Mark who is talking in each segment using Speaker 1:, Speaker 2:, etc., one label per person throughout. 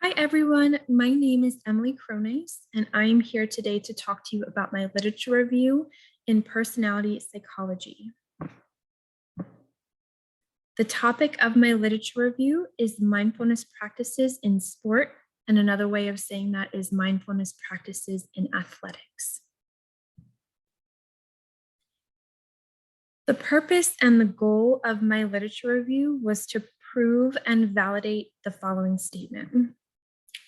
Speaker 1: Hi, everyone. My name is Emily Cronase, and I am here today to talk to you about my literature review in personality psychology. The topic of my literature review is mindfulness practices in sport, and another way of saying that is mindfulness practices in athletics. The purpose and the goal of my literature review was to prove and validate the following statement.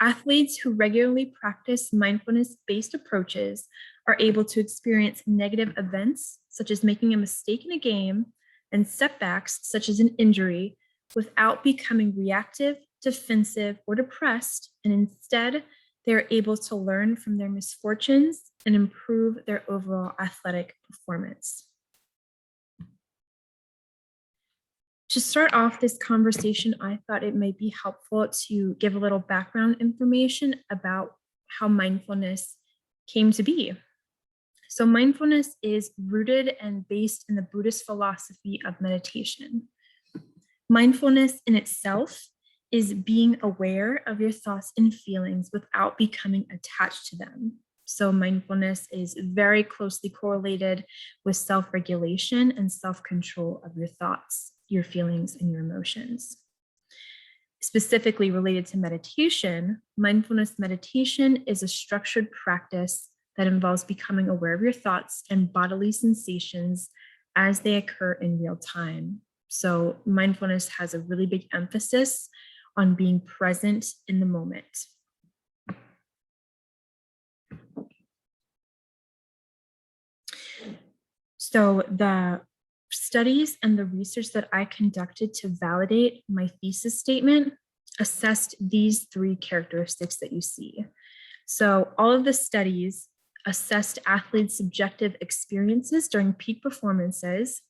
Speaker 1: Athletes who regularly practice mindfulness-based approaches are able to experience negative events, such as making a mistake in a game, and setbacks, such as an injury, without becoming reactive, defensive, or depressed, and instead, they are able to learn from their misfortunes and improve their overall athletic performance. To start off this conversation, I thought it might be helpful to give a little background information about how mindfulness came to be. So mindfulness is rooted and based in the Buddhist philosophy of meditation. Mindfulness in itself is being aware of your thoughts and feelings without becoming attached to them. So mindfulness is very closely correlated with self-regulation and self-control of your thoughts, your feelings, and your emotions. Specifically related to meditation, mindfulness meditation is a structured practice that involves becoming aware of your thoughts and bodily sensations as they occur in real time. So mindfulness has a really big emphasis on being present in the moment. So the studies and the research that I conducted to validate my thesis statement assessed these three characteristics that you see. So all of the studies assessed athletes' subjective experiences during peak performances.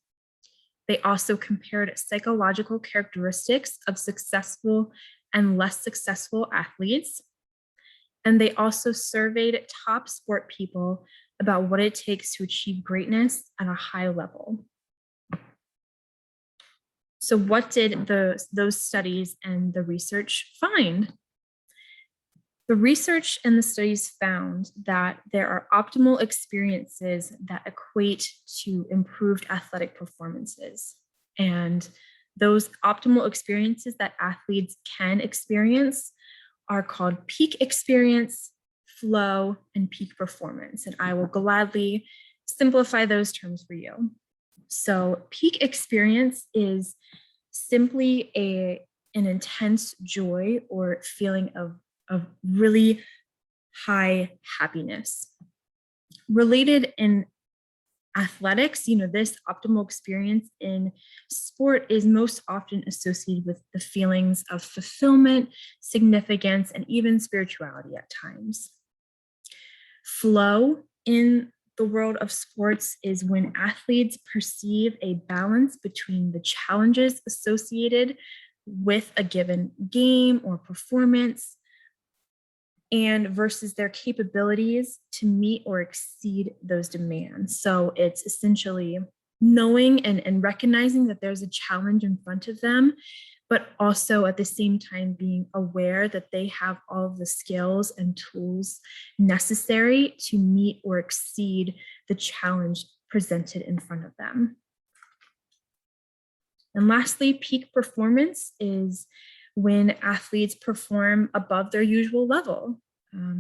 Speaker 1: They also compared psychological characteristics of successful and less successful athletes. And they also surveyed top sport people about what it takes to achieve greatness at a high level. So what did those studies and the research find? The research and the studies found that there are optimal experiences that equate to improved athletic performances. And those optimal experiences that athletes can experience are called peak experience, flow, and peak performance. And I will gladly simplify those terms for you. So peak experience is simply an intense joy or feeling of really high happiness. Related in athletics, this optimal experience in sport is most often associated with the feelings of fulfillment, significance, and even spirituality at times. Flow in the world of sports is when athletes perceive a balance between the challenges associated with a given game or performance and versus their capabilities to meet or exceed those demands. So it's essentially knowing and recognizing that there's a challenge in front of them, but also at the same time being aware that they have all of the skills and tools necessary to meet or exceed the challenge presented in front of them. And lastly, peak performance is when athletes perform above their usual level.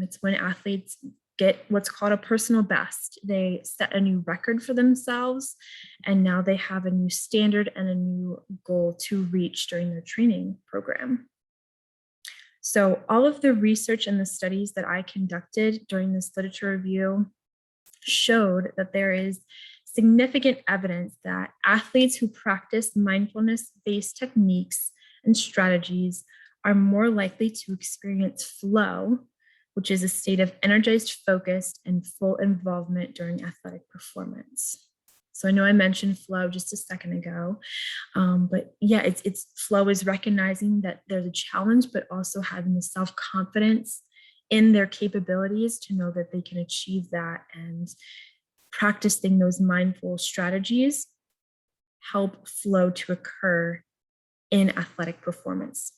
Speaker 1: It's when athletes get what's called a personal best. They set a new record for themselves, and now they have a new standard and a new goal to reach during their training program. So all of the research and the studies that I conducted during this literature review showed that there is significant evidence that athletes who practice mindfulness-based techniques and strategies are more likely to experience flow, which is a state of energized focus and full involvement during athletic performance. So I know I mentioned flow just a second ago, but yeah, it's flow is recognizing that there's a challenge, but also having the self-confidence in their capabilities to know that they can achieve that, and practicing those mindful strategies help flow to occur in athletic performance.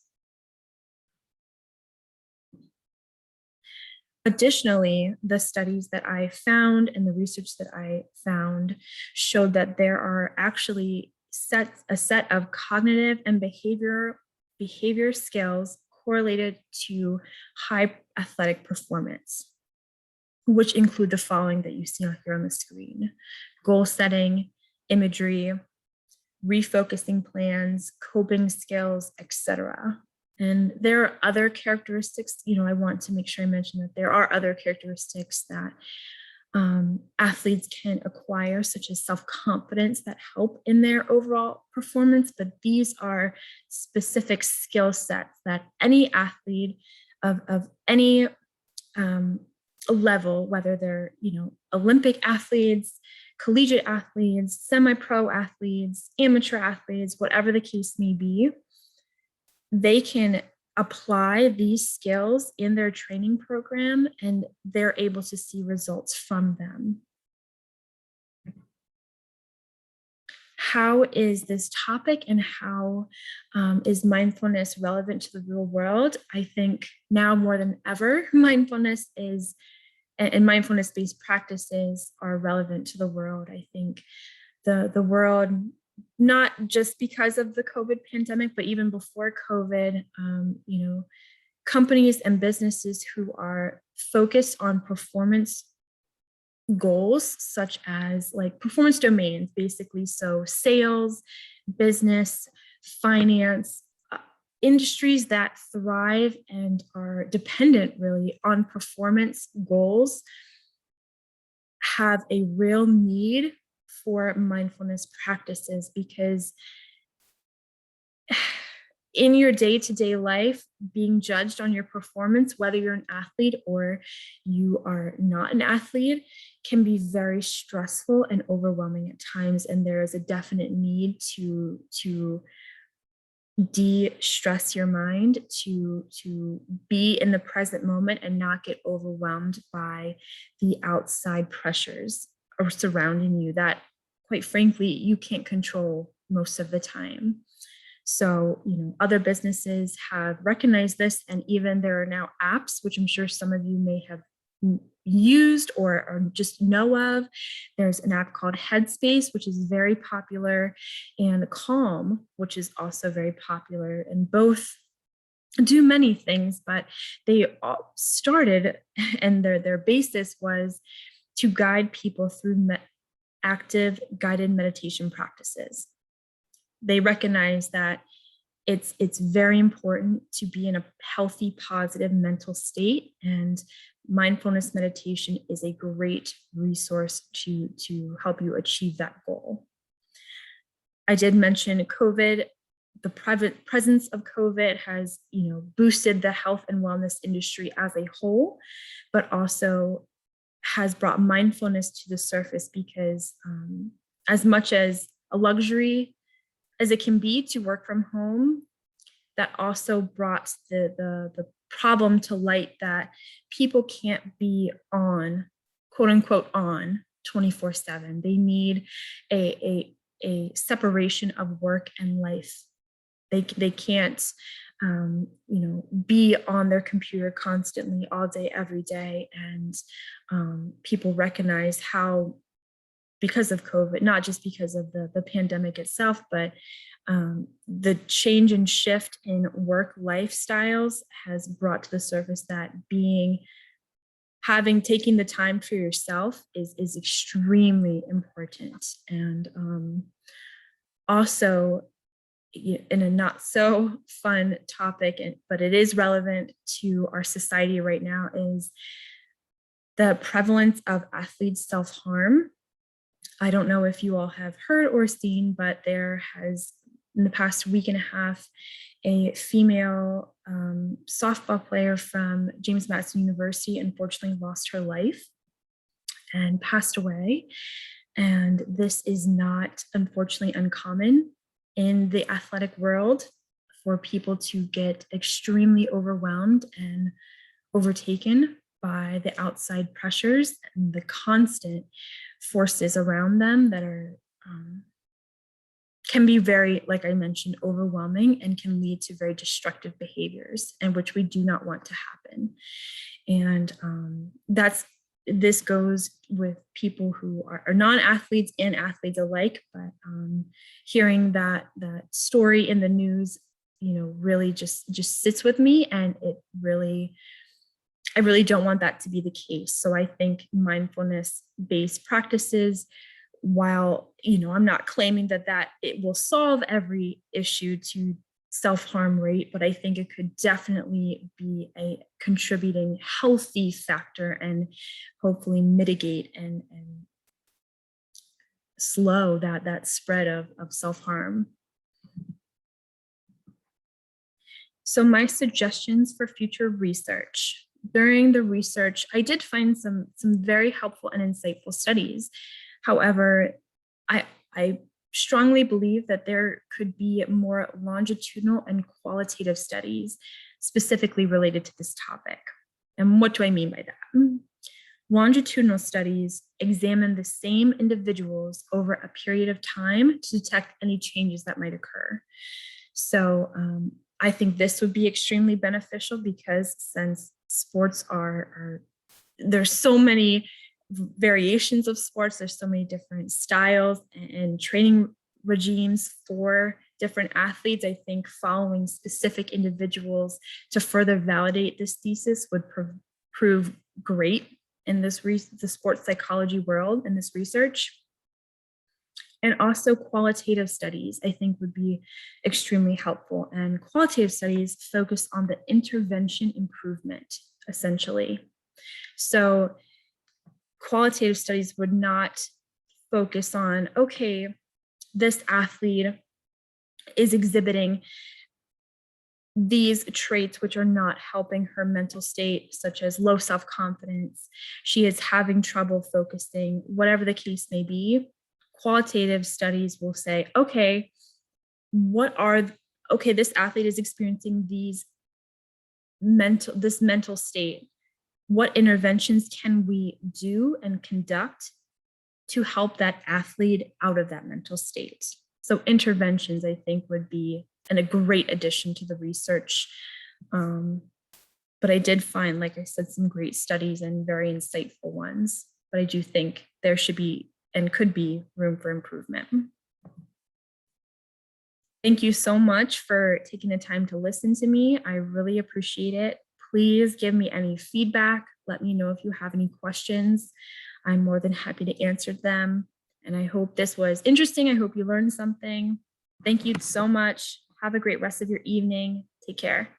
Speaker 1: Additionally, the studies that I found and the research that I found showed that there are actually a set of cognitive and behavior skills correlated to high athletic performance, which include the following that you see here on the screen: goal setting, imagery, refocusing plans, coping skills, etc. And there are other characteristics, I want to make sure I mention that there are other characteristics that athletes can acquire, such as self-confidence, that help in their overall performance. But these are specific skill sets that any athlete of any level, whether they're, Olympic athletes, collegiate athletes, semi-pro athletes, amateur athletes, whatever the case may be, they can apply these skills in their training program and they're able to see results from them. How is this topic and how is mindfulness relevant to the real world? I think now more than ever, mindfulness is, and mindfulness-based practices are relevant to the world. I think the world, not just because of the COVID pandemic, but even before COVID, companies and businesses who are focused on performance goals, such as like performance domains, basically. So sales, business, finance, industries that thrive and are dependent really on performance goals have a real need for mindfulness practices, because in your day-to-day life, being judged on your performance, whether you're an athlete or you are not an athlete, can be very stressful and overwhelming at times. And there is a definite need to de-stress your mind, to be in the present moment and not get overwhelmed by the outside pressures or surrounding you that, quite frankly, you can't control most of the time. So, other businesses have recognized this, and even there are now apps, which I'm sure some of you may have used or just know of. There's an app called Headspace, which is very popular, and Calm, which is also very popular, and both do many things, but they all started and their basis was to guide people through active guided meditation practices. They recognize that it's very important to be in a healthy, positive mental state, and mindfulness meditation is a great resource to help you achieve that goal. I did mention COVID. The presence of COVID has, boosted the health and wellness industry as a whole, but also has brought mindfulness to the surface, because as much as a luxury as it can be to work from home, that also brought the problem to light that people can't be on, quote unquote, on 24/7. They need a separation of work and life. They can't, be on their computer constantly all day, every day. And people recognize how, because of COVID, not just because of the pandemic itself, but the change and shift in work lifestyles has brought to the surface that taking the time for yourself is extremely important. And also, in a not so fun topic, but it is relevant to our society right now, is the prevalence of athlete self-harm. I don't know if you all have heard or seen, but there has, in the past week and a half, a female softball player from James Madison University unfortunately lost her life and passed away. And this is not, unfortunately, uncommon in the athletic world for people to get extremely overwhelmed and overtaken by the outside pressures and the constant forces around them that are can be very, like I mentioned, overwhelming, and can lead to very destructive behaviors, and which we do not want to happen. And this goes with people who are non-athletes and athletes alike, but hearing that story in the news, really just sits with me, and I really don't want that to be the case. So I think mindfulness-based practices, while, I'm not claiming that it will solve every issue to self-harm rate, but I think it could definitely be a contributing healthy factor and hopefully mitigate and slow that spread of self-harm. So my suggestions for future research. During the research, I did find some very helpful and insightful studies. However, I strongly believe that there could be more longitudinal and qualitative studies specifically related to this topic. And what do I mean by that? Longitudinal studies examine the same individuals over a period of time to detect any changes that might occur. So I think this would be extremely beneficial, because since sports there's so many variations of sports, there's so many different styles and training regimes for different athletes. I think following specific individuals to further validate this thesis would prove great in the sports psychology world in this research. And also qualitative studies, I think, would be extremely helpful. And qualitative studies focus on the intervention improvement, essentially. So qualitative studies would not focus on, okay, this athlete is exhibiting these traits which are not helping her mental state, such as low self-confidence, she is having trouble focusing, whatever the case may be. Qualitative studies will say, okay, this athlete is experiencing this mental state. What interventions can we do and conduct to help that athlete out of that mental state? So interventions, I think, would be a great addition to the research. But I did find, like I said, some great studies and very insightful ones. But I do think there should be and could be room for improvement. Thank you so much for taking the time to listen to me. I really appreciate it. Please give me any feedback. Let me know if you have any questions. I'm more than happy to answer them. And I hope this was interesting. I hope you learned something. Thank you so much. Have a great rest of your evening. Take care.